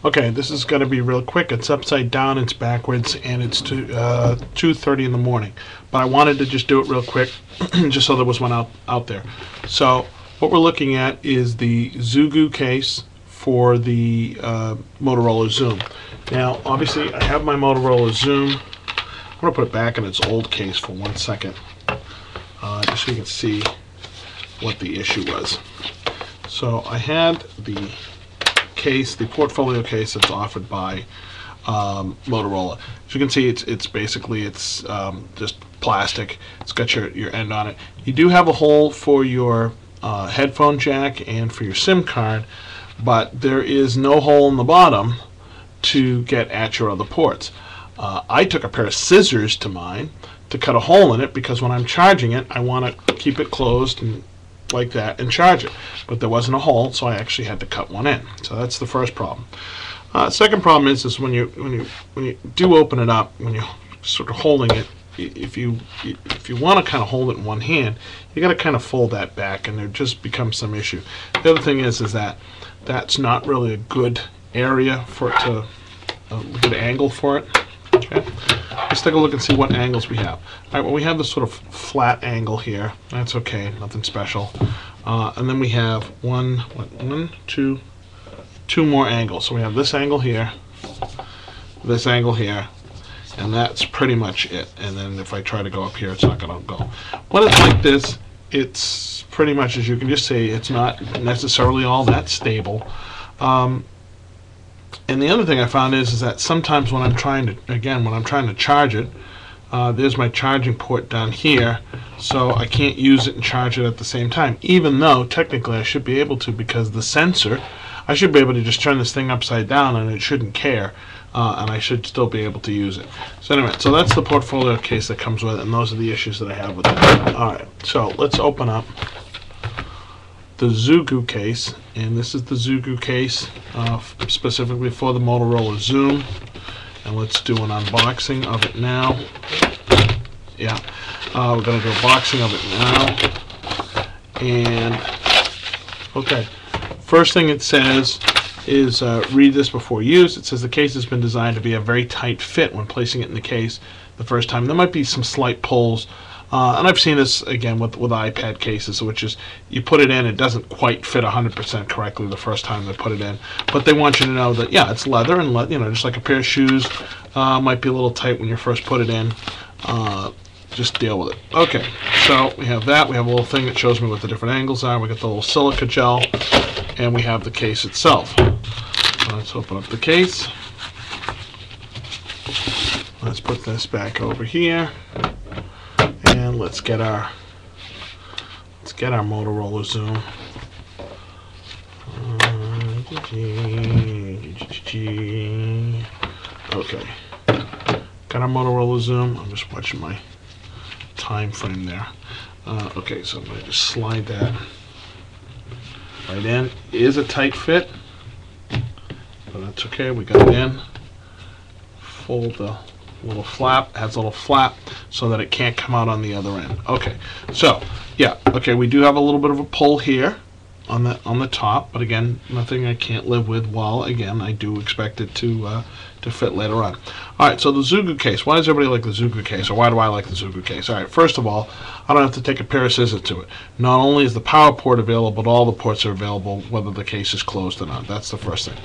Okay, this is going to be real quick. It's upside down, it's backwards, and it's 2:30 in the morning. But I wanted to just do it real quick, just so there was one out there. So what we're looking at is the Zugu case for the Motorola Zoom. Now, obviously, I have my Motorola Zoom. I'm going to put it back in its old case for 1 second, just so you can see what the issue was. So I had the case, the portfolio case that's offered by Motorola. As you can see, it's basically just plastic. It's got your end on it. You do have a hole for your headphone jack and for your SIM card, but there is no hole in the bottom to get at your other ports. I took a pair of scissors to mine to cut a hole in it because when I'm charging it, I want to keep it closed and like that and charge it, but there wasn't a hole, so I actually had to cut one in. So that's the first problem. Second problem is when you do open it up, when you're sort of holding it, if you want to kind of hold it in one hand, you got to kind of fold that back, and there just becomes some issue. The other thing is that that's not really a good area for it to a good angle for it. Okay, let's take a look and see what angles we have. All right, well, we have this sort of flat angle here. That's okay, nothing special. And then we have two more angles. So we have this angle here, and that's pretty much it. And then if I try to go up here, it's not going to go. When it's like this, it's pretty much, as you can just see, it's not necessarily all that stable. And the other thing I found is that sometimes when I'm trying to charge it, there's my charging port down here, so I can't use it and charge it at the same time, even though technically I should be able to, because the sensor, I should be able to just turn this thing upside down and it shouldn't care, and I should still be able to use it. So anyway, so that's the portfolio case that comes with it, and those are the issues that I have with it. Alright, so let's open up the Zugu case, and this is the Zugu case specifically for the Motorola Zoom, and let's do an unboxing of it now. Yeah, we're going to do a unboxing of it now. And okay, first thing it says is read this before use. It says the case has been designed to be a very tight fit when placing it in the case the first time. There might be some slight pulls. And I've seen this again with iPad cases, which is you put it in, it doesn't quite fit 100% correctly the first time they put it in, but they want you to know that yeah, it's leather, and just like a pair of shoes, might be a little tight when you first put it in. Just deal with it. Okay, so we have that. We have a little thing that shows me what the different angles are. We got the little silica gel, and we have the case itself. Let's open up the case. Let's put this back over here. And let's get our Motorola Zoom. Okay, got our Motorola Zoom. I'm just watching my time frame there. Okay, so I'm going to just slide that right in. It is a tight fit, but that's okay. We got it in. Fold the little flap, has a little flap so that it can't come out on the other end. Okay, so yeah, okay, we do have a little bit of a pull here on the top, but again, nothing I can't live with. While again, I do expect it to fit later on. All right, so the Zugu case. Why does everybody like the Zugu case, or why do I like the Zugu case? All right, first of all, I don't have to take a pair of scissors to it. Not only is the power port available, but all the ports are available whether the case is closed or not. That's the first thing.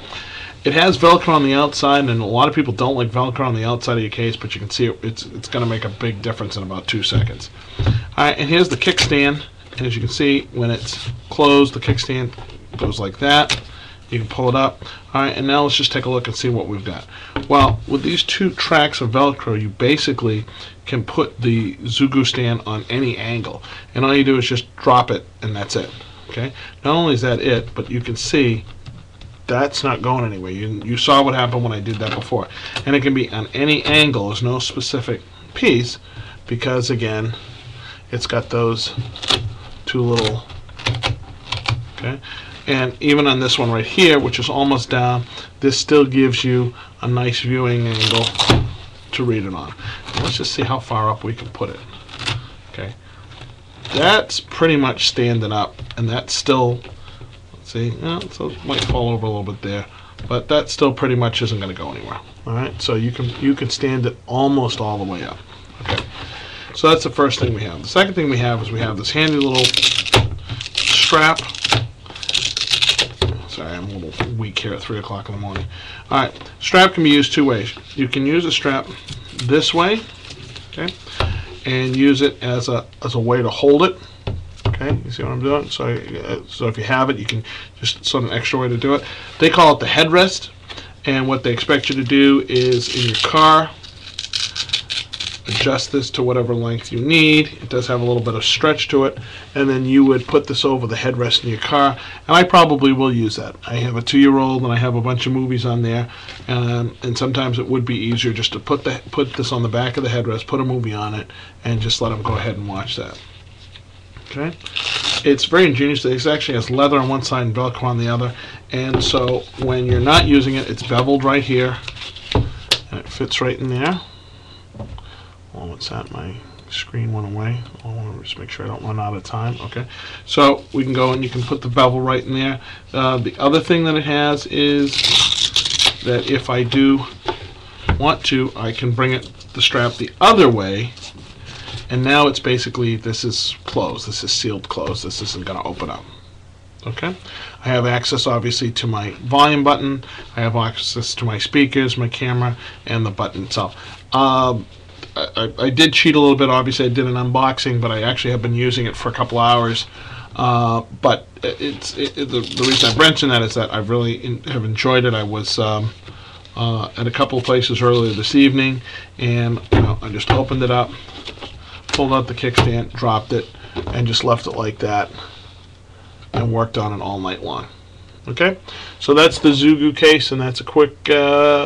It has Velcro on the outside, and a lot of people don't like Velcro on the outside of your case, but you can see it's going to make a big difference in about 2 seconds. All right, and here's the kickstand. And as you can see, when it's closed, the kickstand goes like that. You can pull it up. All right, and now let's just take a look and see what we've got. Well, with these 2 tracks of Velcro, you basically can put the Zugu stand on any angle, and all you do is just drop it, and that's it. Okay. Not only is that it, but you can see that's not going anywhere. You saw what happened when I did that before. And it can be on any angle. There's no specific piece because, again, it's got those 2 little, okay? And even on this one right here, which is almost down, this still gives you a nice viewing angle to read it on. And let's just see how far up we can put it. Okay. That's pretty much standing up, and that's still, let's See, so it might fall over a little bit there, but that still pretty much isn't going to go anywhere. All right, so you can stand it almost all the way up. Okay, so that's the first thing we have. The second thing we have is we have this handy little strap. Sorry, I'm a little weak here at 3 o'clock in the morning. All right, strap can be used two ways. You can use a strap this way, okay, and use it as a way to hold it. Okay, you see what I'm doing? So if you have it, you can just sort of an extra way to do it. They call it the headrest, and what they expect you to do is in your car, adjust this to whatever length you need. It does have a little bit of stretch to it, and then you would put this over the headrest in your car, and I probably will use that. I have a 2-year-old and I have a bunch of movies on there, and sometimes it would be easier just to put this on the back of the headrest, put a movie on it, and just let them go ahead and watch that. Okay, it's very ingenious. It actually has leather on one side and Velcro on the other, and so when you're not using it, it's beveled right here, and it fits right in there. Oh, what's that? My screen went away. I want to just make sure I don't run out of time. Okay, so we can go and you can put the bevel right in there. The other thing that it has is that if I do want to, I can bring the strap the other way, and now it's basically, this is closed. This is sealed closed. This isn't going to open up. Okay, I have access obviously to my volume button. I have access to my speakers, my camera, and the button itself. I did cheat a little bit. Obviously, I did an unboxing, but I actually have been using it for a couple hours. But the reason I mentioned that is that I really have enjoyed it. I was at a couple of places earlier this evening, and I just opened it up, pulled out the kickstand, dropped it, and just left it like that, and worked on it all night long. Okay, so that's the Zugu case, and that's a quick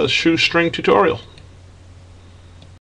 shoestring tutorial.